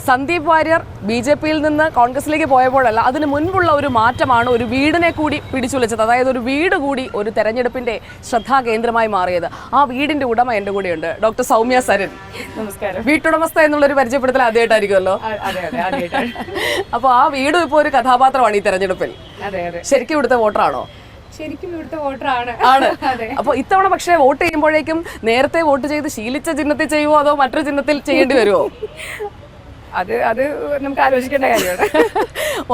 സന്ദീപ് വാര്യർ ബി.ജെ.പിയിൽ നിന്ന് കോൺഗ്രസിലേക്ക് പോയപ്പോഴല്ല, അതിന് മുൻപുള്ള ഒരു മാറ്റമാണ് ഒരു വീടിനെ കൂടി പിടിച്ചുലച്ചത്. അതായത് ഒരു വീട് കൂടി ഒരു തെരഞ്ഞെടുപ്പിന്റെ ശ്രദ്ധാകേന്ദ്രമായി മാറിയത്. ആ വീടിന്റെ ഉടമ എൻ്റെ കൂടെയുണ്ട്, ഡോക്ടർ സൗമ്യ സരിൻ. നമസ്കാരം. വീട്ടുടമസ്ഥ എന്നുള്ളൊരു പരിചയപ്പെടുത്തൽ ആദ്യമായിട്ടായിരിക്കുമല്ലോ. അപ്പോൾ ആ വീടും ഇപ്പോൾ ഒരു കഥാപാത്രമാണ് ഈ തെരഞ്ഞെടുപ്പിൽ. ശരിക്കും ഇവിടുത്തെ വോട്ടറാണോ? ശരിക്കും ഇവിടുത്തെ വോട്ടറാണ്. അപ്പൊ ഇത്തവണ പക്ഷേ വോട്ട് ചെയ്യുമ്പോഴേക്കും നേരത്തെ വോട്ട് ചെയ്ത് ശീലിച്ച ചിഹ്നത്തിൽ ചെയ്യുമോ അതോ മറ്റൊരു ചിഹ്നത്തിൽ ചെയ്യേണ്ടി വരുമോ? അത് നമുക്ക് ആലോചിക്കേണ്ട കാര്യമാണ്.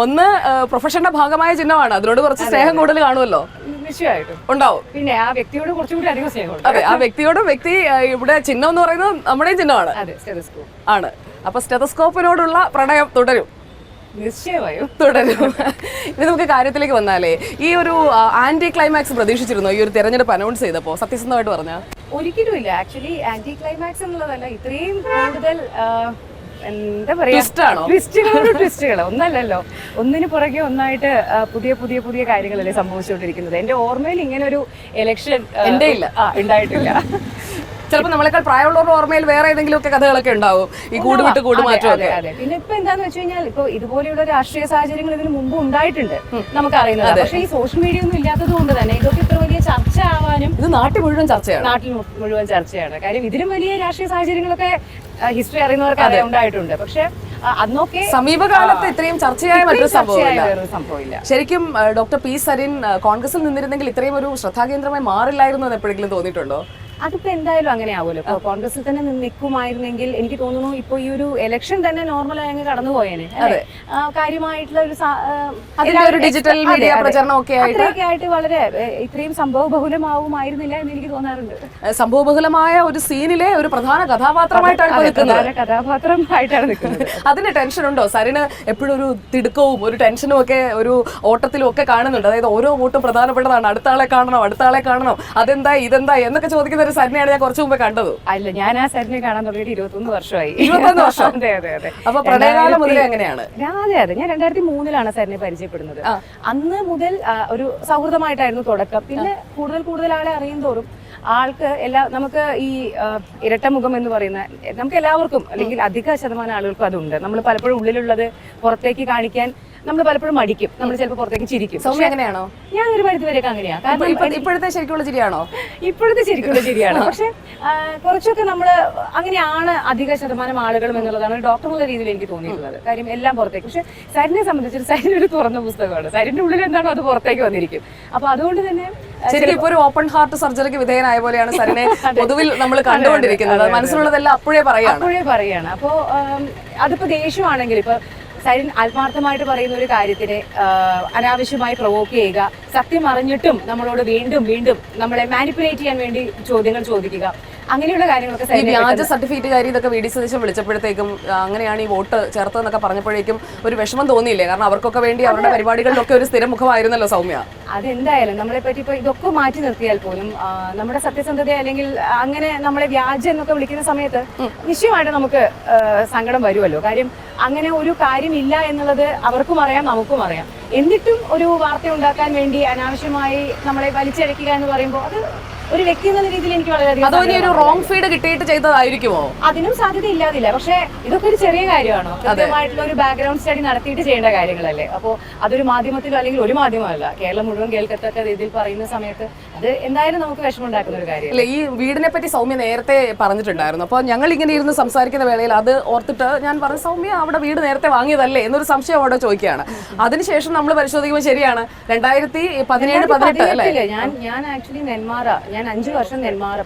ഒന്ന് പ്രൊഫഷന്റെ ഭാഗമായ ചിഹ്നമാണ്, അതിനോട് കുറച്ച് സ്നേഹം കൂടുതൽ കാണുമല്ലോ. നിശ്ചയമായിട്ടും ഉണ്ടാവും. പിന്നെ ആ വ്യക്തിയോട് കുറച്ചുകൂടി അധികം സ്നേഹമുണ്ട്. അതെ, ആ വ്യക്തിയോടും വ്യക്തി ഇവിടെ ചിഹ്നം എന്ന് പറയുന്നത് നമ്മുടെയും ചിഹ്നമാണ്. ആണ്. അപ്പൊ സ്റ്റെതസ്കോപ്പിനോടുള്ള പ്രണയം തുടരും. നിശ്ചയമായും തുടരും. ഇനി നമുക്ക് കാര്യത്തിലേക്ക് വന്നാലേ, ഈ ഒരു ആന്റി ക്ലൈമാക്സ് പ്രതീക്ഷിച്ചിരുന്നോ ഈ ഒരു തെരഞ്ഞെടുപ്പ് അനൗൺസ് ചെയ്തപ്പോ? സത്യസന്ധമായിട്ട് പറഞ്ഞാൽ ഒരിക്കലും ഇല്ല. ആക്ച്വലി ആന്റി ക്ലൈമാക്സ് എന്നുള്ളതല്ല, ഇത്രയും കൂടുതൽ എന്താ പറയാ, ട്വിസ്റ്റുകൾ ഒന്നല്ലല്ലോ, ഒന്നിന് പുറകെ ഒന്നായിട്ട് പുതിയ പുതിയ പുതിയ കാര്യങ്ങളല്ലേ സംഭവിച്ചുകൊണ്ടിരിക്കുന്നത്. എന്റെ ഓർമ്മയിൽ ഇങ്ങനെ ഒരു ഇലക്ഷൻ എന്റെ ഇല്ല, ഉണ്ടായിട്ടില്ല. ചിലപ്പോൾ നമ്മളെക്കാൾ പ്രായമുള്ളവരുടെ ഓർമ്മയിൽ വേറെ ഏതെങ്കിലും ഒക്കെ കഥകളൊക്കെ ഉണ്ടാവും, ഈ കൂടുവിട്ട് കൂടുമാറ്റം. അതെ. പിന്നെ ഇപ്പൊ എന്താന്ന് വെച്ച് കഴിഞ്ഞാൽ, ഇപ്പൊ ഇതുപോലെയുള്ള രാഷ്ട്രീയ സാഹചര്യങ്ങൾ ഇതിന് മുമ്പ് ഉണ്ടായിട്ടുണ്ട്, നമുക്കറിയുന്നത്. പക്ഷേ ഈ സോഷ്യൽ മീഡിയ ഒന്നും ഇല്ലാത്തത് കൊണ്ട് തന്നെ ഇതൊക്കെ ഇത്ര വലിയ ചർച്ച ആവാനും, ഇത് നാട്ടിൽ മുഴുവൻ ചർച്ചയാണ്. കാര്യം ഇതിലും വലിയ രാഷ്ട്രീയ സാഹചര്യങ്ങളൊക്കെ ഹിസ്റ്ററി അറിയുന്നവർക്ക് ഉണ്ടായിട്ടുണ്ട്. പക്ഷെ അന്നൊക്കെ സമീപകാലത്ത് ഇത്രയും ചർച്ചയായ മറ്റൊരു സംഭവമില്ല. ശരിക്കും ഡോക്ടർ പി സരിൻ കോൺഗ്രസിൽ നിന്നിരുന്നെങ്കിൽ ഇത്രയും ഒരു ശ്രദ്ധാകേന്ദ്രമായി മാറില്ലായിരുന്നു എന്ന് എപ്പോഴെങ്കിലും തോന്നിയിട്ടുണ്ടോ? അതിപ്പോ എന്തായാലും അങ്ങനെ ആവുമല്ലോ. ഇപ്പൊ കോൺഗ്രസിൽ തന്നെ നിൽക്കുമായിരുന്നെങ്കിൽ എനിക്ക് തോന്നുന്നു ഇപ്പൊ ഈ ഒരു ഇലക്ഷൻ തന്നെ നോർമലായി അങ്ങ് കടന്നുപോയേനെ. കാര്യമായിട്ടുള്ള ഒരു ഡിജിറ്റൽ മീഡിയ പ്രചരണം ഒക്കെ ആയിട്ട് വളരെ ഇത്രയും സംഭവ ബഹുലമാവുമായിരുന്നില്ല എന്ന് എനിക്ക് തോന്നാറുണ്ട്. സംഭവ ബഹുലമായ ഒരു സീനിലെ ഒരു പ്രധാന കഥാപാത്രമായിട്ടാണ് നിൽക്കുന്നത്. അതിന് ടെൻഷൻ ഉണ്ടോ സരിന്? എപ്പോഴും ഒരു തിടുക്കവും ഒരു ടെൻഷനും ഒക്കെ ഒരു ഓട്ടത്തിലും ഒക്കെ കാണുന്നുണ്ട്. അതായത് ഓരോ വോട്ടും പ്രധാനപ്പെട്ടതാണ്, അടുത്ത ആളെ കാണണം, അതെന്താ ഇതെന്താ എന്നൊക്കെ ചോദിക്കുന്ന സരിനെയാണ് ഞാൻ കുറച്ചു മുമ്പേ കണ്ടത്. അല്ല, ഞാൻ ആ സരിനെ കാണാൻ തുടങ്ങിയിട്ട് 21 വർഷമായി. 21 വർഷം. അതെ. അപ്പൊ പ്രണയകാലം മുതലേ എങ്ങനെയാണ്? അതെ. ഞാൻ 2003 സരിനെ പരിചയപ്പെടുന്നത്. അന്ന് മുതൽ ഒരു സൗഹൃദമായിട്ടായിരുന്നു തുടക്കം. പിന്നെ കൂടുതൽ ആളെ അറിയും തോറും ആൾക്ക് നമുക്ക് ഈ ഇരട്ട മുഖം എന്ന് പറയുന്ന, നമുക്ക് എല്ലാവർക്കും അല്ലെങ്കിൽ അധിക ശതമാനം ആളുകൾക്കും അതുണ്ട്. നമ്മൾ പലപ്പോഴും ഉള്ളിലുള്ളത് പുറത്തേക്ക് കാണിക്കാൻ നമ്മൾ പലപ്പോഴും മടിക്കും. നമ്മൾ ചിലപ്പോൾ പുറത്തേക്ക് ചിരിക്കും. അങ്ങനെയാണോ? ഞാൻ ഒരു പരിധിവരെയൊക്കെ അങ്ങനെയാണ്. കാരണം ഇപ്പോഴത്തെ ശരിക്കുള്ള ചിരിയാണോ? ഇപ്പോഴത്തെ ശരിക്കുള്ള ചിരിയാണ്. പക്ഷെ കുറച്ചൊക്കെ നമ്മള് അങ്ങനെയാണ് അധിക ശതമാനം ആളുകളും എന്നുള്ളതാണ് ഡോക്ടർ എന്നുള്ള രീതിയിൽ എനിക്ക് തോന്നിയിട്ടുള്ളത്. കാര്യം എല്ലാം പുറത്തേക്ക്. പക്ഷെ സരിനെ സംബന്ധിച്ച് സരിൻ ഒരു തുറന്ന പുസ്തകമാണ്. സരിന്റെ ഉള്ളിൽ എന്താണോ അത് പുറത്തേക്ക് വന്നിരിക്കും. അപ്പൊ അതുകൊണ്ട് തന്നെ ശരിക്കും ഇപ്പൊ ഒരു ഓപ്പൺ ഹാർട്ട് സർജറിക്ക് വിധേയനായ പോലെയാണ് സരിനെ പൊതുവിൽ നമ്മൾ കണ്ടുകൊണ്ടിരിക്കുന്നത്. മനസ്സിലുള്ളതെല്ലാം അപ്പോഴേ പറയാണ്. അപ്പോ അതിപ്പോ ദേഷ്യമാണെങ്കിൽ, ഇപ്പൊ സരിൻ ആത്മാർത്ഥമായിട്ട് പറയുന്ന ഒരു കാര്യത്തിനെ അനാവശ്യമായി പ്രൊവോക്ക് ചെയ്യുക, സത്യം അറിഞ്ഞിട്ടും നമ്മളോട് വീണ്ടും നമ്മളെ മാനിപ്പുലേറ്റ് ചെയ്യാൻ വേണ്ടി ചോദ്യങ്ങൾ ചോദിക്കുക, അങ്ങനെയുള്ള കാര്യങ്ങളൊക്കെ വ്യാജ സർട്ടിഫിക്കറ്റ് ഇതൊക്കെ വി ഡി സതീശൻ വിളിച്ചപ്പോഴത്തേക്കും അങ്ങനെയാണ് ഈ വോട്ട് ചേർത്തതെന്നൊക്കെ പറഞ്ഞപ്പോഴേക്കും ഒരു വിഷമം തോന്നിയില്ലേ? കാരണം അവർക്കൊക്കെ വേണ്ടി അവരുടെ പരിപാടികളിലൊക്കെ ഒരു സ്ഥിരം മുഖമായിരുന്നല്ലോ സൗമ്യ. അതെന്തായാലും നമ്മളെ പറ്റി ഇപ്പൊ ഇതൊക്കെ മാറ്റി നിർത്തിയാൽ പോലും നമ്മുടെ സത്യസന്ധത അല്ലെങ്കിൽ അങ്ങനെ നമ്മളെ വ്യാജം എന്നൊക്കെ വിളിക്കുന്ന സമയത്ത് നിശ്ചയമായിട്ട് നമുക്ക് സങ്കടം വരുമല്ലോ. കാര്യം അങ്ങനെ ഒരു കാര്യമില്ല എന്നുള്ളത് അവർക്കും അറിയാം, നമുക്കും അറിയാം. എന്നിട്ടും ഒരു വാർത്ത ഉണ്ടാക്കാൻ വേണ്ടി അനാവശ്യമായി നമ്മളെ വലിച്ചഴക്കുക എന്ന് പറയുമ്പോൾ അത് ഒരു വ്യക്തി എന്ന രീതിയിൽ എനിക്ക് വളരെയധികം റോങ് ഫീഡ് കിട്ടിയിട്ട് ചെയ്തതായിരിക്കുമോ? അതിനും സാധ്യത ഇല്ലാതില്ല. പക്ഷെ ഇതൊക്കെ ഒരു ചെറിയ കാര്യമാണോ? കൃത്യമായിട്ടുള്ള ഒരു ബാക്ക്ഗ്രൗണ്ട് സ്റ്റഡി നടത്തിയിട്ട് ചെയ്യേണ്ട കാര്യങ്ങളല്ലേ. അപ്പോൾ അതൊരു മാധ്യമത്തിലോ അല്ലെങ്കിൽ ഒരു മാധ്യമമല്ല, കേരളം മുഴുവൻ കേൾക്കത്തക്ക രീതിയിൽ പറയുന്ന സമയത്ത് അത് എന്തായാലും നമുക്ക് വിഷമം ഉണ്ടാക്കുന്ന ഒരു കാര്യം. ഈ വീടിനെ പറ്റി സൗമ്യ നേരത്തെ പറഞ്ഞിട്ടുണ്ടായിരുന്നു. അപ്പോൾ ഞങ്ങൾ ഇങ്ങനെ ഇരുന്ന് സംസാരിക്കുന്ന വേളയിൽ അത് ഓർത്തിട്ട് ഞാൻ പറഞ്ഞു, സൗമ്യ അവിടെ വീട് നേരത്തെ വാങ്ങിയതല്ലേ എന്നൊരു സംശയം അവിടെ ചോദിക്കുകയാണ്. അതിനുശേഷം നമ്മൾ പരിശോധിക്കുമ്പോൾ ശരിയാണ് 2017-18 അല്ലേ? ഞാൻ ആക്ച്വലി ഞാൻ 5 വർഷം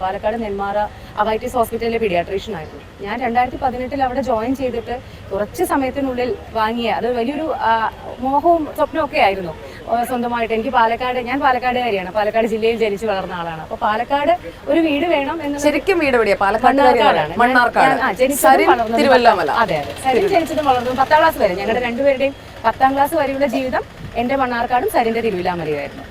പാലക്കാട് നെന്മാറ അവൈറ്റിസ് ഹോസ്പിറ്റലിലെ പീഡിയാട്രീഷ്യൻ ആയിരുന്നു. ഞാൻ 2018 അവിടെ ജോയിൻ ചെയ്തിട്ട് കുറച്ച് സമയത്തിനുള്ളിൽ വാങ്ങിയ അത് വലിയൊരു മോഹവും സ്വപ്നവും ഒക്കെ ആയിരുന്നു സ്വന്തമായിട്ട്. എനിക്ക് ഞാൻ പാലക്കാടുകാരിയാണ്, പാലക്കാട് ജില്ലയിൽ ജനിച്ചു വളർന്ന ആളാണ്. അപ്പൊ പാലക്കാട് ഒരു വീട് വേണം എന്ന്. ശരിക്കും വീട് എവിടെയാ? മണ്ണാർക്കാടാണ്. അതെ. സരിൻ ജനിച്ചതും വളർന്നതും 10ാം ക്ലാസ് വരെ, ഞങ്ങളുടെ രണ്ടുപേരുടെയും 10ാം ക്ലാസ് വരെയുള്ള ജീവിതം എന്റെ മണ്ണാർക്കാടും സരിന്റെ തിരുവിലാമലയായിരുന്നു.